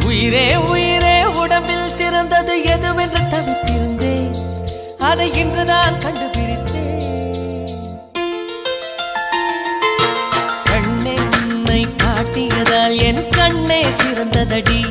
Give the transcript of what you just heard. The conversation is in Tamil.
உயிரே உயிரே உடம்பில் சிறந்தது எதுவென்று தவித்திருந்தேன், அதை இன்றுதான் கண்டுபிடித்தேன். கண்ணென்னை காட்டியதால் என் கண்ணே சிறந்ததடி.